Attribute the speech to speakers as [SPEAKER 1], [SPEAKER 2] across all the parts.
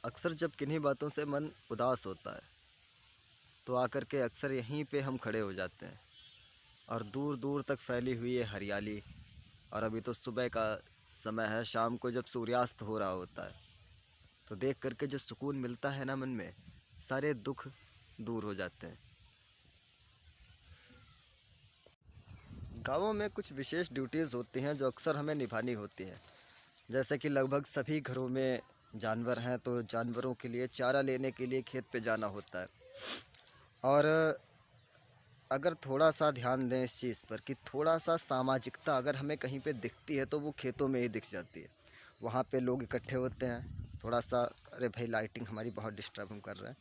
[SPEAKER 1] अक्सर जब किन्हीं बातों से मन उदास होता है तो आकर के अक्सर यहीं पे हम खड़े हो जाते हैं और दूर दूर तक फैली हुई है हरियाली। और अभी तो सुबह का समय है, शाम को जब सूर्यास्त हो रहा होता है तो देख करके जो सुकून मिलता है ना मन में, सारे दुख दूर हो जाते हैं। गाँवों में कुछ विशेष ड्यूटीज़ होती हैं जो अक्सर हमें निभानी होती हैं। जैसे कि लगभग सभी घरों में जानवर हैं तो जानवरों के लिए चारा लेने के लिए खेत पे जाना होता है। और अगर थोड़ा-सा ध्यान दें इस चीज़ पर कि थोड़ा-सा सामाजिकता अगर हमें कहीं पे दिखती है तो वो खेतों में ही दिख जाती है। वहाँ पे लोग इकट्ठे होते हैं, थोड़ा-सा अरे भाई लाइटिंग हमारी बहुत डिस्टर्ब हम कर रहे हैं।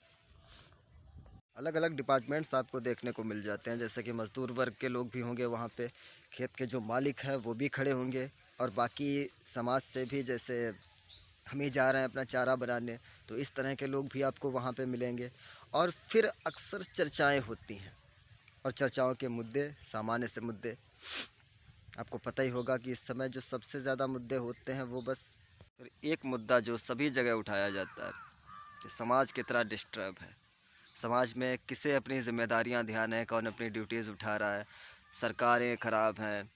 [SPEAKER 1] अलग-अलग डिपार्टमेंट्स आपको देखने को मिल जाते हैं, जैसे कि मज़दूर वर्ग के लोग भी होंगे वहाँ पे, खेत के जो मालिक हैं वो भी खड़े होंगे और बाकी समाज से भी, जैसे हम ही जा रहे हैं अपना चारा बनाने, तो इस तरह के लोग भी आपको वहाँ पे मिलेंगे। और फिर अक्सर चर्चाएँ होती हैं और चर्चाओं के मुद्दे सामान्य से मुद्दे। आपको पता ही होगा कि इस समय जो सबसे ज़्यादा मुद्दे होते हैं वो बस फिर एक मुद्दा जो सभी जगह उठाया जाता है कि समाज कितना डिस्टर्ब है, समाज में किसे अपनी जिम्मेदारियां ध्यान है, कौन अपनी ड्यूटीज़ उठा रहा है, सरकारें ख़राब हैं,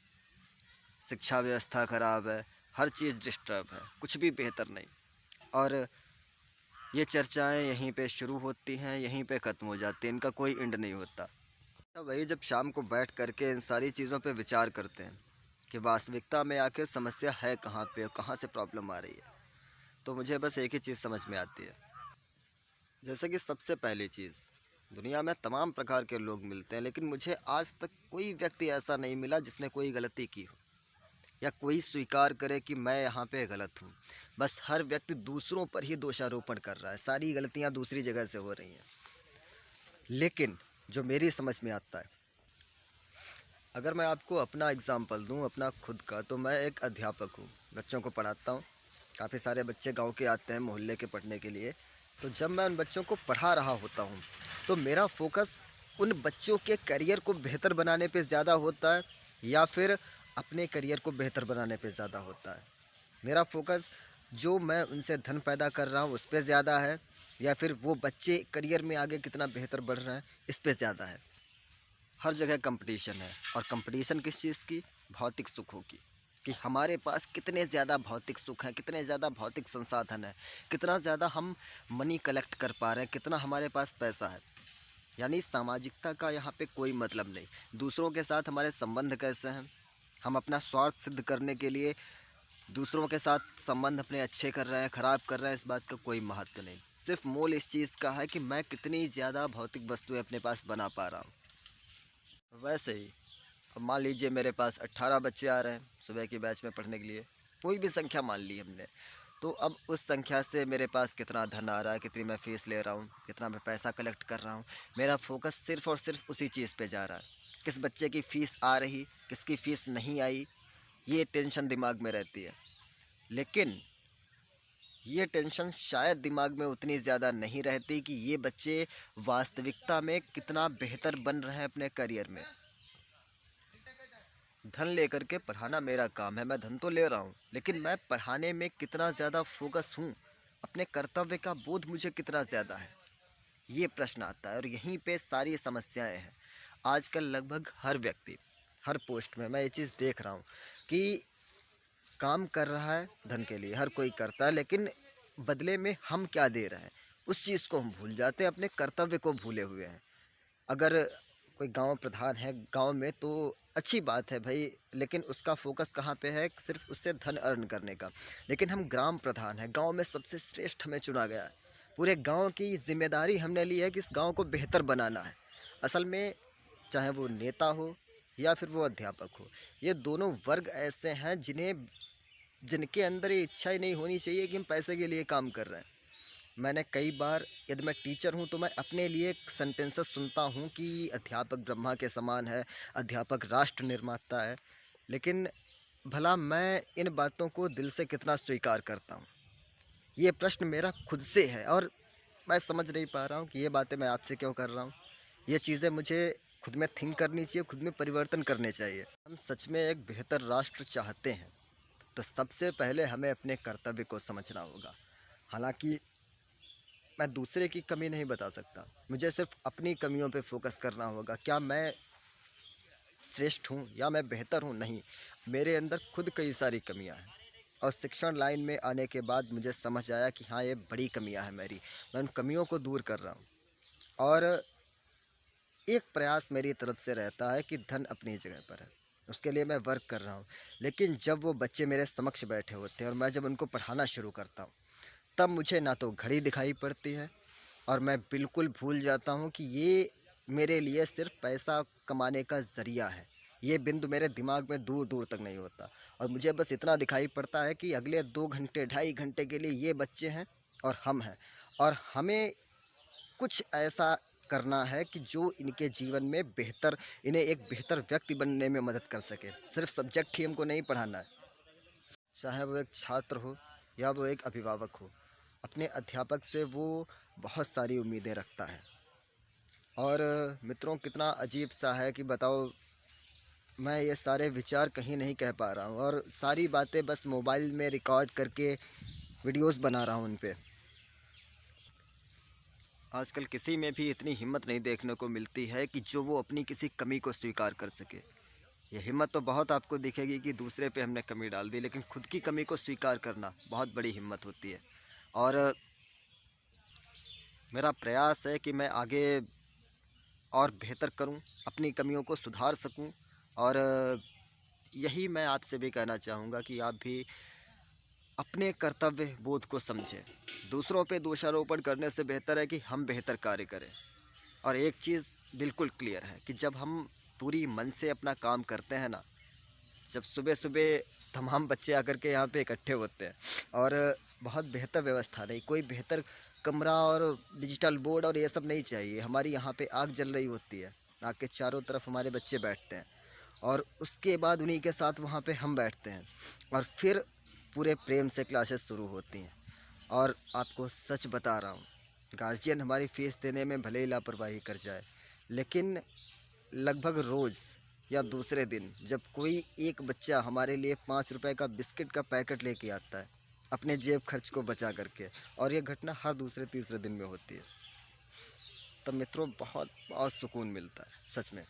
[SPEAKER 1] शिक्षा व्यवस्था ख़राब है, हर चीज़ डिस्टर्ब है, कुछ भी बेहतर नहीं। और ये चर्चाएं यहीं पे शुरू होती हैं, यहीं पे ख़त्म हो जाती हैं, इनका कोई एंड नहीं होता। तो वही जब शाम को बैठ करके इन सारी चीज़ों पे विचार करते हैं कि वास्तविकता में आखिर समस्या है कहाँ पे और कहाँ से प्रॉब्लम आ रही है, तो मुझे बस एक ही चीज़ समझ में आती है। जैसे कि सबसे पहली चीज़, दुनिया में तमाम प्रकार के लोग मिलते हैं लेकिन मुझे आज तक कोई व्यक्ति ऐसा नहीं मिला जिसने कोई गलती की हो या कोई स्वीकार करे कि मैं यहाँ पे गलत हूँ। बस हर व्यक्ति दूसरों पर ही दोषारोपण कर रहा है, सारी गलतियाँ दूसरी जगह से हो रही हैं। लेकिन जो मेरी समझ में आता है, अगर मैं आपको अपना एग्ज़ाम्पल दूँ अपना खुद का, तो मैं एक अध्यापक हूँ, बच्चों को पढ़ाता हूँ। काफ़ी सारे बच्चे गांव के आते हैं मोहल्ले के पढ़ने के लिए। तो जब मैं उन बच्चों को पढ़ा रहा होता हूँ तो मेरा फोकस उन बच्चों के करियर को बेहतर बनाने पे ज़्यादा होता है या फिर अपने करियर को बेहतर बनाने पे ज़्यादा होता है। मेरा फोकस जो मैं उनसे धन पैदा कर रहा हूँ उस पर ज़्यादा है या फिर वो बच्चे करियर में आगे कितना बेहतर बढ़ रहे हैं इस पर ज़्यादा है। हर जगह कंपटीशन है और कंपटीशन किस चीज़ की? भौतिक सुखों की। कि हमारे पास कितने ज़्यादा भौतिक सुख हैं, कितने ज़्यादा भौतिक संसाधन हैं, कितना ज़्यादा हम मनी कलेक्ट कर पा रहे हैं, कितना हमारे पास पैसा है। यानी सामाजिकता का यहाँ पे कोई मतलब नहीं। दूसरों के साथ हमारे संबंध कैसे हैं, हम अपना स्वार्थ सिद्ध करने के लिए दूसरों के साथ संबंध अपने अच्छे कर रहे हैं, ख़राब कर रहे हैं, इस बात का कोई महत्व नहीं। सिर्फ मोल इस चीज़ का है कि मैं कितनी ज़्यादा भौतिक वस्तुएं अपने पास बना पा रहा हूँ। वैसे ही अब मान लीजिए मेरे पास 18 बच्चे आ रहे हैं सुबह की बैच में पढ़ने के लिए, कोई भी संख्या मान ली हमने। तो अब उस संख्या से मेरे पास कितना धन आ रहा है, कितनी मैं फ़ीस ले रहा हूँ, कितना मैं पैसा कलेक्ट कर रहा हूँ, मेरा फोकस सिर्फ़ और सिर्फ उसी चीज़ पे जा रहा है। किस बच्चे की फ़ीस आ रही, किसकी फ़ीस नहीं आई, ये टेंशन दिमाग में रहती है। लेकिन ये टेंशन शायद दिमाग में उतनी ज़्यादा नहीं रहती कि ये बच्चे वास्तविकता में कितना बेहतर बन रहे हैं अपने करियर में। धन लेकर के पढ़ाना मेरा काम है, मैं धन तो ले रहा हूँ लेकिन मैं पढ़ाने में कितना ज़्यादा फोकस हूँ, अपने कर्तव्य का बोध मुझे कितना ज़्यादा है, ये प्रश्न आता है। और यहीं पे सारी समस्याएं हैं। आजकल लगभग हर व्यक्ति हर पोस्ट में मैं ये चीज़ देख रहा हूँ कि काम कर रहा है धन के लिए, हर कोई करता है, लेकिन बदले में हम क्या दे रहे हैं उस चीज़ को हम भूल जाते हैं, अपने कर्तव्य को भूले हुए हैं। अगर कोई गांव प्रधान है गांव में तो अच्छी बात है भाई, लेकिन उसका फोकस कहाँ पे है? सिर्फ उससे धन अर्न करने का। लेकिन हम ग्राम प्रधान हैं, गांव में सबसे श्रेष्ठ हमें चुना गया है, पूरे गांव की जिम्मेदारी हमने ली है कि इस गांव को बेहतर बनाना है। असल में चाहे वो नेता हो या फिर वो अध्यापक हो, ये दोनों वर्ग ऐसे हैं जिनके अंदर ये इच्छा ही नहीं होनी चाहिए कि हम पैसे के लिए काम कर रहे हैं। मैंने कई बार, यदि मैं टीचर हूँ तो मैं अपने लिए सेंटेंसेस सुनता हूँ कि अध्यापक ब्रह्मा के समान है, अध्यापक राष्ट्र निर्माता है। लेकिन भला मैं इन बातों को दिल से कितना स्वीकार करता हूँ, ये प्रश्न मेरा खुद से है। और मैं समझ नहीं पा रहा हूँ कि ये बातें मैं आपसे क्यों कर रहा हूँ। ये चीज़ें मुझे खुद में थिंक करनी चाहिए, खुद में परिवर्तन करने चाहिए। हम सच में एक बेहतर राष्ट्र चाहते हैं तो सबसे पहले हमें अपने कर्तव्य को समझना होगा। हालांकि मैं दूसरे की कमी नहीं बता सकता, मुझे सिर्फ अपनी कमियों पे फोकस करना होगा। क्या मैं श्रेष्ठ हूँ या मैं बेहतर हूँ? नहीं, मेरे अंदर खुद कई सारी कमियाँ हैं। और शिक्षण लाइन में आने के बाद मुझे समझ आया कि हाँ, ये बड़ी कमियाँ हैं मेरी, मैं उन कमियों को दूर कर रहा हूँ। और एक प्रयास मेरी तरफ से रहता है कि धन अपनी जगह पर है, उसके लिए मैं वर्क कर रहा हूँ। लेकिन जब वो बच्चे मेरे समक्ष बैठे होते हैं और मैं जब उनको पढ़ाना शुरू करता हूँ, तब मुझे ना तो घड़ी दिखाई पड़ती है और मैं बिल्कुल भूल जाता हूँ कि ये मेरे लिए सिर्फ पैसा कमाने का ज़रिया है। ये बिंदु मेरे दिमाग में दूर दूर तक नहीं होता और मुझे बस इतना दिखाई पड़ता है कि अगले 2 घंटे 2.5 घंटे के लिए ये बच्चे हैं और हम हैं, और हमें कुछ ऐसा करना है कि जो इनके जीवन में बेहतर, इन्हें एक बेहतर व्यक्ति बनने में मदद कर सके। सिर्फ सब्जेक्ट ही हमको नहीं पढ़ाना है, चाहे वो एक छात्र हो या वो एक अभिभावक हो। अपने अध्यापक से वो बहुत सारी उम्मीदें रखता है। और मित्रों, कितना अजीब सा है कि बताओ, मैं ये सारे विचार कहीं नहीं कह पा रहा हूँ और सारी बातें बस मोबाइल में रिकॉर्ड करके वीडियोस बना रहा हूँ उन पे। आजकल किसी में भी इतनी हिम्मत नहीं देखने को मिलती है कि जो वो अपनी किसी कमी को स्वीकार कर सके। ये हिम्मत तो बहुत आपको दिखेगी कि दूसरे पे हमने कमी डाल दी, लेकिन खुद की कमी को स्वीकार करना बहुत बड़ी हिम्मत होती है। और मेरा प्रयास है कि मैं आगे और बेहतर करूं, अपनी कमियों को सुधार सकूं। और यही मैं आपसे भी कहना चाहूँगा कि आप भी अपने कर्तव्य बोध को समझें। दूसरों पे दोषारोपण करने से बेहतर है कि हम बेहतर कार्य करें। और एक चीज़ बिल्कुल क्लियर है कि जब हम पूरी मन से अपना काम करते हैं ना, जब सुबह सुबह तमाम बच्चे आकर के यहाँ पे इकट्ठे होते हैं और बहुत बेहतर व्यवस्था नहीं, कोई बेहतर कमरा और डिजिटल बोर्ड और ये सब नहीं चाहिए। हमारी यहाँ पे आग जल रही होती है, आग के चारों तरफ हमारे बच्चे बैठते हैं और उसके बाद उन्हीं के साथ वहाँ पे हम बैठते हैं और फिर पूरे प्रेम से क्लासेस शुरू होती हैं। और आपको सच बता रहा हूँ, गार्जियन हमारी फ़ीस देने में भले ही लापरवाही कर जाए, लेकिन लगभग रोज़ या दूसरे दिन जब कोई एक बच्चा हमारे लिए 5 रुपए का बिस्किट का पैकेट लेके आता है अपने जेब खर्च को बचा करके, और ये घटना हर दूसरे तीसरे दिन में होती है, तब मित्रों बहुत बहुत सुकून मिलता है सच में।